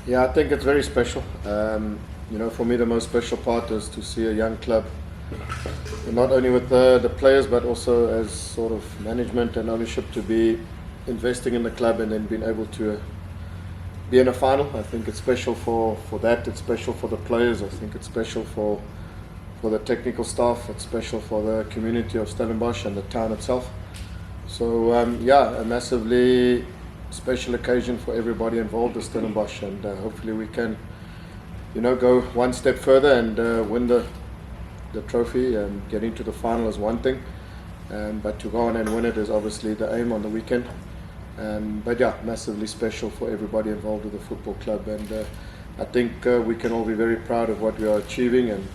Yeah, I think it's very special. For me, the most special part is to see a young club, not only with the players, but also as sort of management and ownership, to be investing in the club and then being able to be in a final. I think it's special for that. It's special for the players. I think it's special for the technical staff. It's special for the community of Stellenbosch and the town itself. So a massively special occasion for everybody involved in Stellenbosch, and hopefully we can, go one step further and win the trophy. Getting to the final is one thing, but to go on and win it is obviously the aim on the weekend. Massively special for everybody involved with the football club, and I think we can all be very proud of what we are achieving and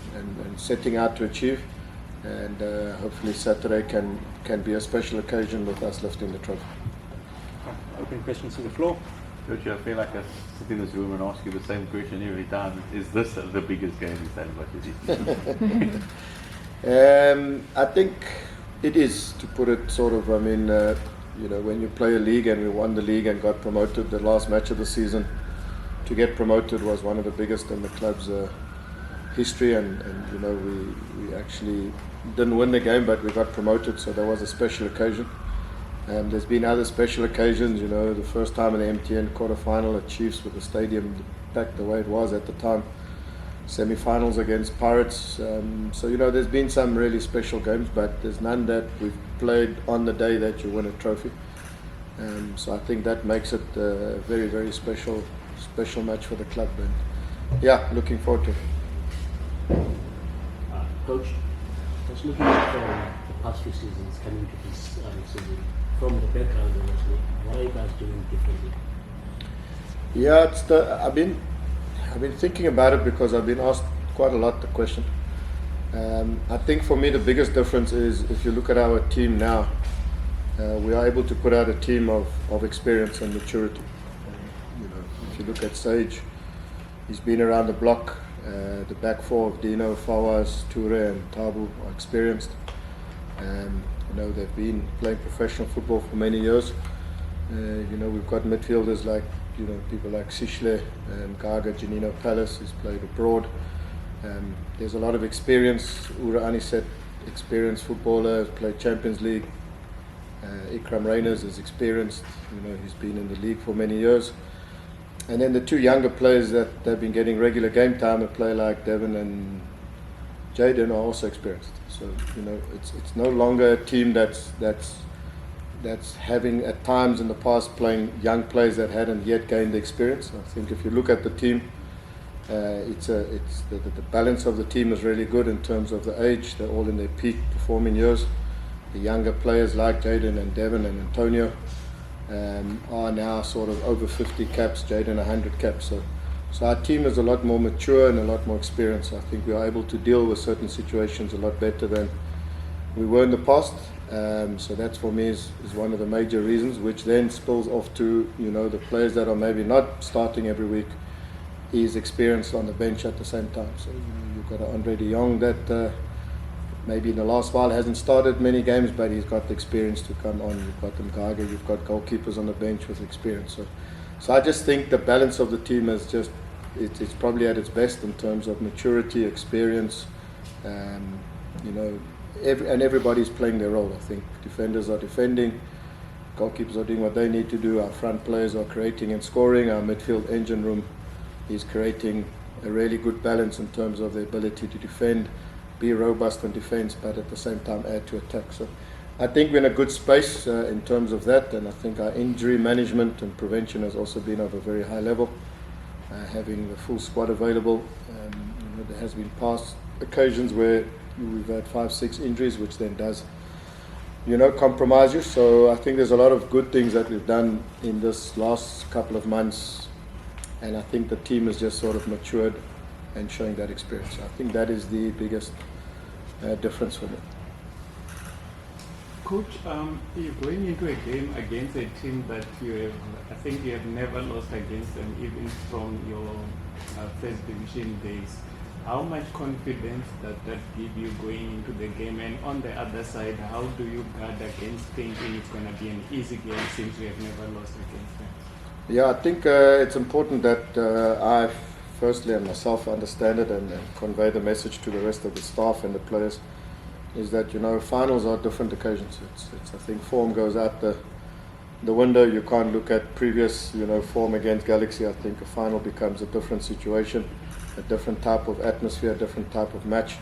setting out to achieve, and hopefully Saturday can be a special occasion with us lifting the trophy. Open questions to the floor. Coach, I feel like I sit in this room and ask you the same question every time. Is this the biggest game in Stellenbosch? I think it is, to put it sort of, when you play a league, and we won the league and got promoted, the last match of the season to get promoted was one of the biggest in the club's history, and we actually didn't win the game, but we got promoted, so that was a special occasion. And there's been other special occasions, the first time in the MTN quarter-final at Chiefs with the stadium packed the way it was at the time, semi-finals against Pirates. There's been some really special games, but there's none that we've played on the day that you win a trophy. So I think that makes it a very, very special match for the club. And looking forward to it. Coach, just looking at the past few seasons coming to this season, from the background, what are you guys doing differently? Yeah, I've been thinking about it because I've been asked quite a lot the question. I think for me the biggest difference is, if you look at our team now, we are able to put out a team of experience and maturity. If you look at Sage, he's been around the block. The back four of Dino, Fawaz, Toure and Tabu are experienced. They've been playing professional football for many years. We've got midfielders like, people like Sishle and Gaga, Janino Palace, who's played abroad. There's a lot of experience. Ura Aniset, experienced footballer, has played Champions League. Ikram Reyners is experienced. He's been in the league for many years. And then the two younger players that have been getting regular game time, a player like Devon and Jaden, are also experienced. So it's no longer a team that's having at times in the past playing young players that hadn't yet gained the experience. I think if you look at the team, the balance of the team is really good in terms of the age. They're all in their peak performing years. The younger players like Jaden and Devon and Antonio are now sort of over 50 caps, Jaden 100 caps. So our team is a lot more mature and a lot more experienced. I think we are able to deal with certain situations a lot better than we were in the past. So that for me is one of the major reasons, which then spills off to the players that are maybe not starting every week, is experienced on the bench at the same time. So you've got Andre de Jong that maybe in the last while hasn't started many games, but he's got the experience to come on. You've got Mgaga, you've got goalkeepers on the bench with experience. So I just think the balance of the team is just, it's probably at its best in terms of maturity, experience, and everybody's playing their role. I think defenders are defending, goalkeepers are doing what they need to do, our front players are creating and scoring, our midfield engine room is creating a really good balance in terms of the ability to defend, be robust in defence, but at the same time add to attack. So I think we're in a good space in terms of that, and I think our injury management and prevention has also been of a very high level. Having the full squad available, there has been past occasions where we've had 5-6 injuries, which then does compromise you. So I think there's a lot of good things that we've done in this last couple of months, and I think the team has just sort of matured and showing that experience. So I think that is the biggest difference for me. Coach, you're going into a game against a team that I think you have never lost against them, even from your first division days. How much confidence does that give you going into the game? And on the other side, how do you guard against thinking it's going to be an easy game since you have never lost against them? Yeah, I think it's important that I firstly and myself understand it and convey the message to the rest of the staff and the players. Is that finals are different occasions. It's I think form goes out the window. You can't look at previous form against Galaxy. I think a final becomes a different situation, a different type of atmosphere, a different type of match.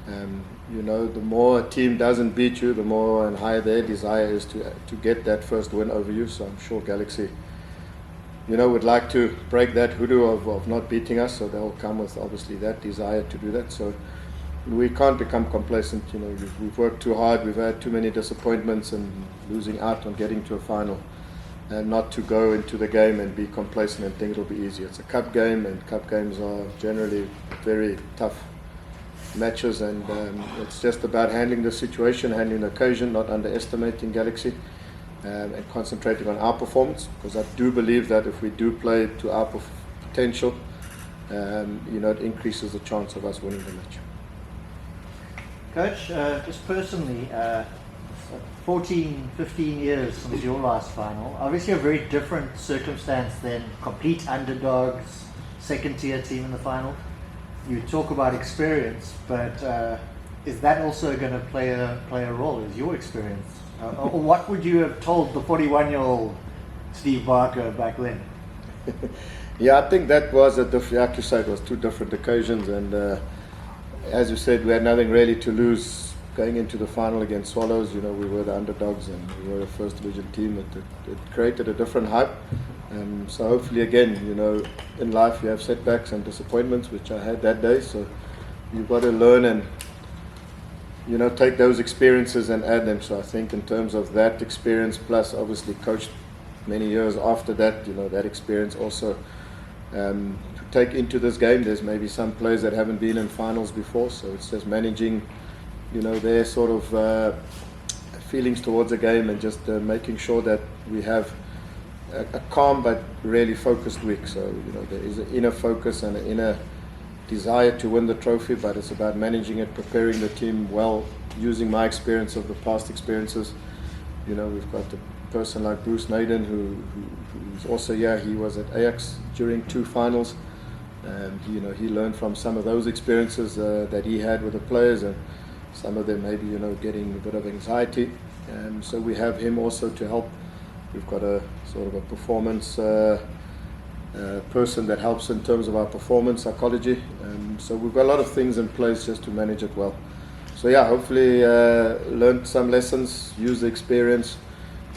The more a team doesn't beat you, the more and higher their desire is to get that first win over you. So I'm sure Galaxy, would like to break that hoodoo of not beating us. So they'll come with obviously that desire to do that. So we can't become complacent. We've worked too hard. We've had too many disappointments and losing out on getting to a final, and not to go into the game and be complacent and think it'll be easy. It's a cup game, and cup games are generally very tough matches, and it's just about handling the situation, handling the occasion, not underestimating Galaxy, and concentrating on our performance, because I do believe that if we do play to our potential, it increases the chance of us winning the match. Coach, just personally, 14, 15 years since your last final, obviously a very different circumstance than complete underdogs, second tier team in the final. You talk about experience, but is that also going to play a role? Is your experience? Or what would you have told the 41-year-old Steve Barker back then? Yeah, I think that was like you said, it was two different occasions, and as you said, we had nothing really to lose going into the final against Swallows. We were the underdogs and we were a first division team. It created a different hype. So hopefully again, in life you have setbacks and disappointments, which I had that day. So you've got to learn and, take those experiences and add them. So I think in terms of that experience, plus obviously coached many years after that, that experience also to take into this game. There's maybe some players that haven't been in finals before, so it's just managing, their sort of feelings towards the game, and just making sure that we have a calm but really focused week. So there is an inner focus and an inner desire to win the trophy, but it's about managing it, preparing the team well, using my experience of the past experiences. We've got a person like Bruce Naden who's also he was at Ajax during 2 finals, and he learned from some of those experiences that he had with the players, and some of them maybe getting a bit of anxiety, and so we have him also to help. We've got a sort of a performance person that helps in terms of our performance psychology, and so we've got a lot of things in place just to manage it well. So hopefully learned some lessons, use the experience,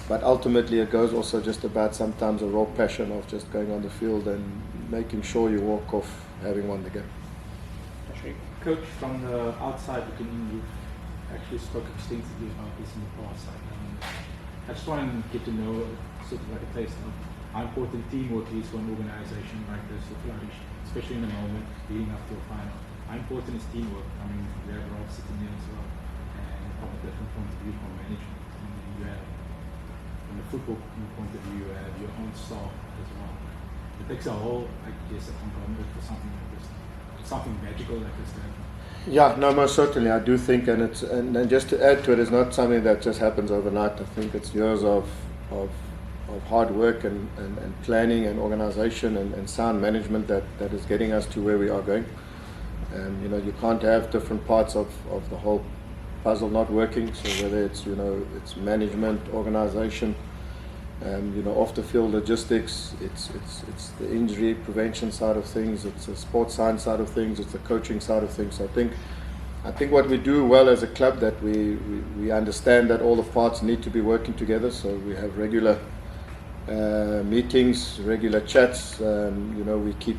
but ultimately it goes also just about sometimes a raw passion of just going on the field and making sure you walk off having won the game. Coach, from the outside looking in, you've actually spoken extensively about this in the past. I just want to get to know sort of like a taste of how important teamwork is for an organization like this to flourish, especially in the moment leading up to a final. How important is teamwork? I mean, we have Rob sitting there as well, and from a different point of view from management. You have, from a football point of view, you have your own staff as well. It takes a whole, I guess, a conglomerate for something like this, something magical like this. Yeah, no, most certainly. I do think, and just to add to it, it's not something that just happens overnight. I think it's years of hard work and planning and organization and sound management that is getting us to where we are going. You can't have different parts of the whole puzzle not working. So whether it's it's management, organization, off the field logistics, it's the injury prevention side of things, it's the sports science side of things, it's the coaching side of things. So I think what we do well as a club, that we understand that all the parts need to be working together. So we have regular meetings, regular chats. We keep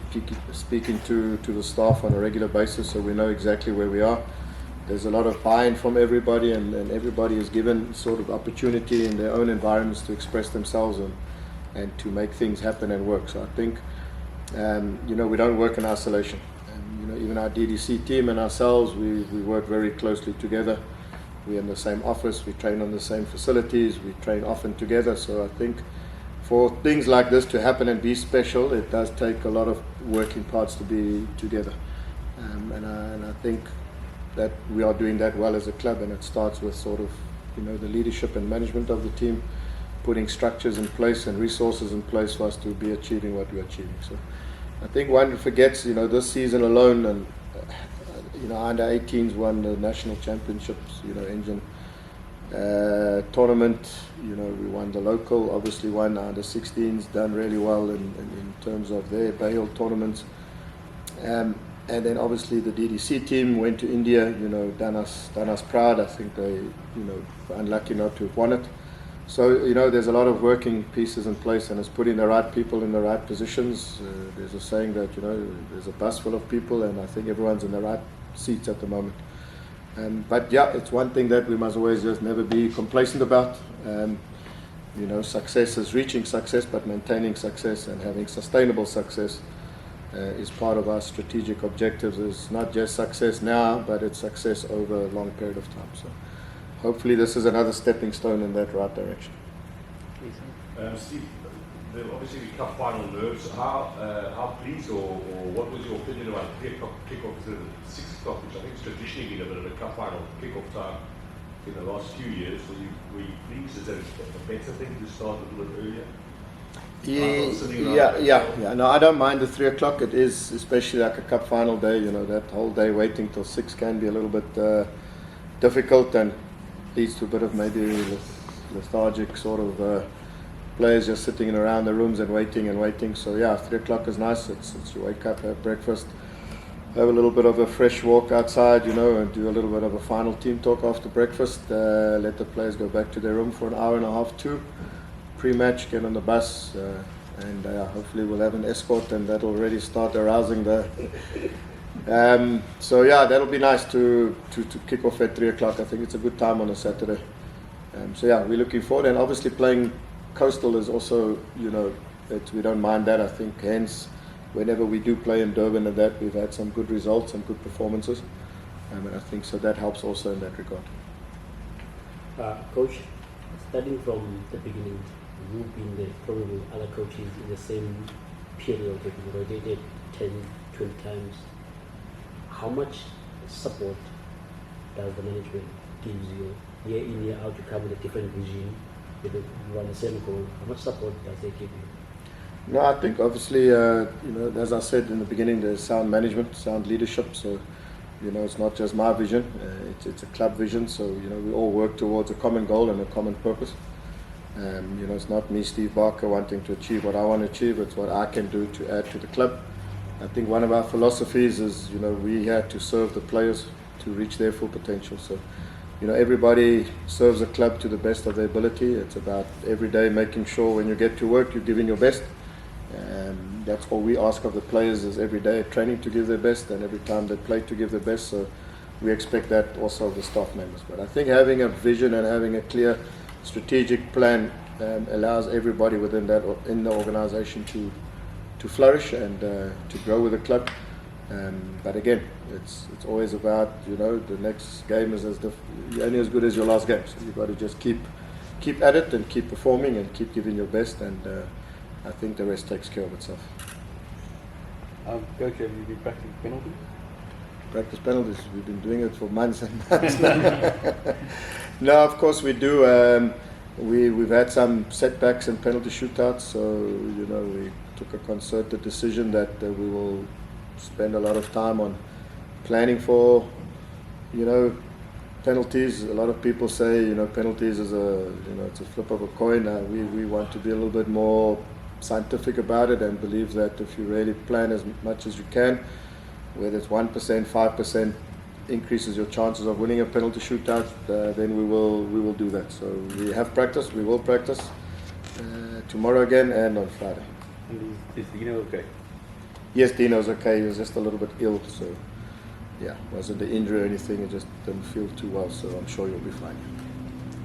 speaking to the staff on a regular basis, so we know exactly where we are. There's a lot of buy-in from everybody, and everybody is given sort of opportunity in their own environments to express themselves and to make things happen and work. So I think, we don't work in isolation. Even our DDC team and ourselves, we work very closely together. We're in the same office, we train on the same facilities, we train often together. So I think for things like this to happen and be special, it does take a lot of working parts to be together. And I think that we are doing that well as a club, and it starts with sort of the leadership and management of the team, putting structures in place and resources in place for us to be achieving what we're achieving. So I think one forgets, this season alone, and under 18s won the national championships, engine tournament, we won the local, obviously won under 16s, done really well in terms of their Bay tournaments. And then obviously the DDC team went to India, done us proud. I think they, were unlucky not to have won it. So, there's a lot of working pieces in place, and it's putting the right people in the right positions. There's a saying that, there's a bus full of people, and I think everyone's in the right seats at the moment. But yeah, it's one thing that we must always just never be complacent about. Success is reaching success, but maintaining success and having sustainable success is part of our strategic objectives. It's not just success now, but it's success over a long period of time. So hopefully this is another stepping stone in that right direction. Steve, there will obviously be cup final nerves. How pleased or what was your opinion about 3 o'clock kickoff instead of 6 o'clock, which I think has traditionally been a bit of a cup final kickoff time in the last few years? Were you pleased? Is that a better thing to start a little bit earlier? Yeah. No, I don't mind the 3 o'clock. It is, especially like a cup final day. That whole day waiting till 6 can be a little bit difficult and leads to a bit of maybe lethargic sort of players just sitting around the rooms and waiting. So yeah, 3 o'clock is nice. It's you wake up, have breakfast, have a little bit of a fresh walk outside, and do a little bit of a final team talk after breakfast. Let the players go back to their room for an hour and a half, 2. Pre-match, get on the bus, and hopefully we'll have an escort, and that'll already start arousing the. So yeah, that'll be nice to kick off at 3 o'clock. I think it's a good time on a Saturday. So yeah, we're looking forward, and obviously playing Coastal is also, we don't mind that. I think hence, whenever we do play in Durban and that, we've had some good results and good performances, and I think so that helps also in that regard. Coach, starting from the beginning, you've been there, probably other coaches in the same period, you've rotated 10, 20 times. How much support does the management give you year in, year out to come with a different vision, with the same goal? How much support does they give you? No, I think obviously, as I said in the beginning, there's sound management, sound leadership. So, it's not just my vision, it's a club vision. So, we all work towards a common goal and a common purpose. It's not me, Steve Barker, wanting to achieve what I want to achieve. It's what I can do to add to the club. I think one of our philosophies is, we have to serve the players to reach their full potential. So, everybody serves the club to the best of their ability. It's about every day making sure when you get to work, you're giving your best. That's all we ask of the players, is every day training to give their best, and every time they play to give their best. So we expect that also of the staff members. But I think having a vision and having a clear strategic plan allows everybody within the organisation to flourish and to grow with the club. But again, it's always about, the next game is you're only as good as your last game. So you've got to just keep at it and keep performing and keep giving your best, and I think the rest takes care of itself. Coach, have you been practicing penalties? Practice penalties. We've been doing it for months and months now. No, of course we do. We've had some setbacks in penalty shootouts, so we took a concerted decision that we will spend a lot of time on planning for penalties. A lot of people say penalties is it's a flip of a coin. We want to be a little bit more scientific about it and believe that if you really plan as much as you can, whether it's 1%, 5% increases your chances of winning a penalty shootout, then we will do that. So we have practiced, we will practice tomorrow again and on Friday. And is Dino okay? Yes, Dino's okay. He was just a little bit ill, so yeah, wasn't an injury or anything. He just didn't feel too well, so I'm sure you'll be fine.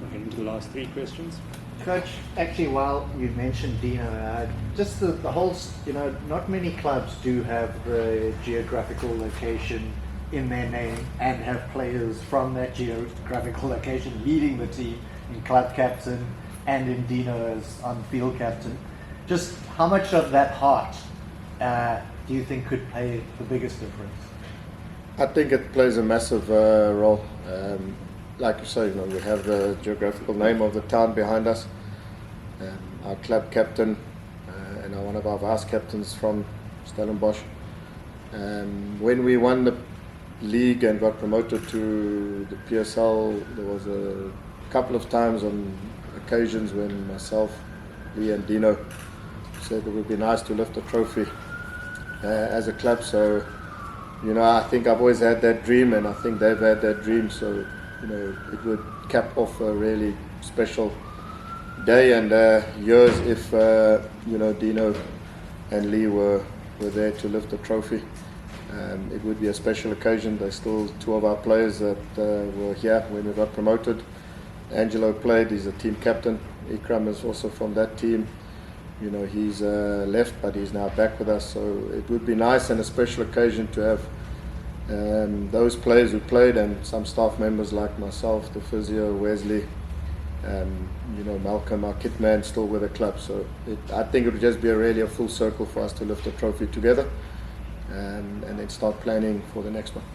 We're heading to the last 3 questions. Coach, actually, while you mentioned Dino, just the whole, not many clubs do have the geographical location in their name and have players from that geographical location leading the team, in club captain and in Dino as on-field captain. Just how much of that heart do you think could play the biggest difference? I think it plays a massive role. Like you say, we have the geographical name of the town behind us. our club captain, and one of our vice captains from Stellenbosch. When we won the league and got promoted to the PSL, there was a couple of times on occasions when myself, Lee and Dino said it would be nice to lift a trophy as a club. So, I think I've always had that dream, and I think they've had that dream. So, it would cap off a really special day and years if, Dino and Lee were there to lift the trophy. It would be a special occasion. There's still two of our players that were here when we got promoted. Angelo played, he's a team captain. Ikram is also from that team. He's left, but he's now back with us. So it would be nice and a special occasion to have those players who played and some staff members like myself, the physio, Wesley, Malcolm, our kit man, still with the club. So I think it would just be a full circle for us to lift the trophy together and then start planning for the next one.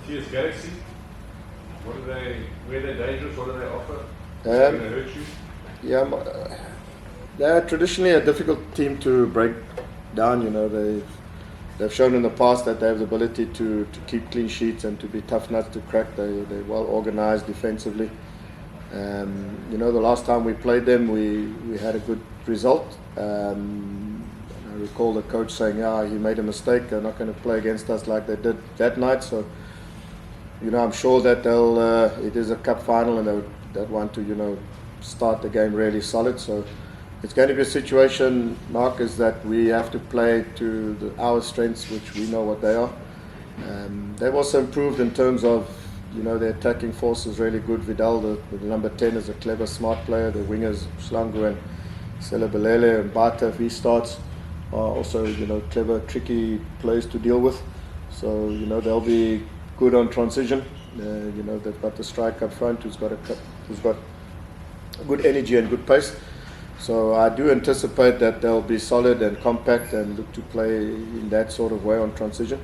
TS Galaxy, where they're dangerous, what do they offer? Is that going to hurt you? Yeah, they're traditionally a difficult team to break down. They've shown in the past that they have the ability to keep clean sheets and to be tough nuts to crack. They're well organized defensively. The last time we played them, we had a good result. I recall the coach saying, he made a mistake. They're not going to play against us like they did that night. So, I'm sure that it is a cup final and they'd want to, start the game really solid. So it's going to be a situation, Mark, is that we have to play to our strengths, which we know what they are. They've also improved in terms of, their attacking force is really good. Vidal, the number 10, is a clever, smart player. The wingers, Slangu and Selebelele and Bata, if he starts, are also, clever, tricky players to deal with. So, they'll be good on transition. They've got the strike up front who's got good energy and good pace. So I do anticipate that they'll be solid and compact and look to play in that sort of way on transition.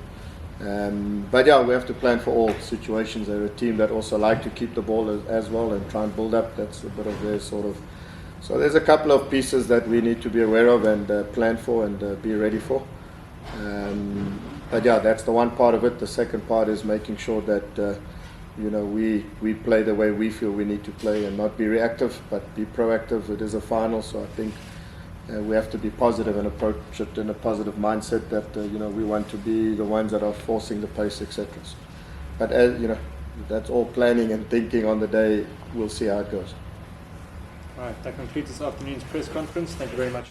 But yeah, we have to plan for all situations. They're a team that also like to keep the ball as well and try and build up. That's a bit of their sort of. So there's a couple of pieces that we need to be aware of and plan for and be ready for. But yeah, that's the one part of it. The second part is making sure that we play the way we feel we need to play and not be reactive, but be proactive. It is a final, so I think we have to be positive and approach it in a positive mindset that we want to be the ones that are forcing the pace, etc. But as that's all planning and thinking on the day. We'll see how it goes. All right, that concludes this afternoon's press conference. Thank you very much.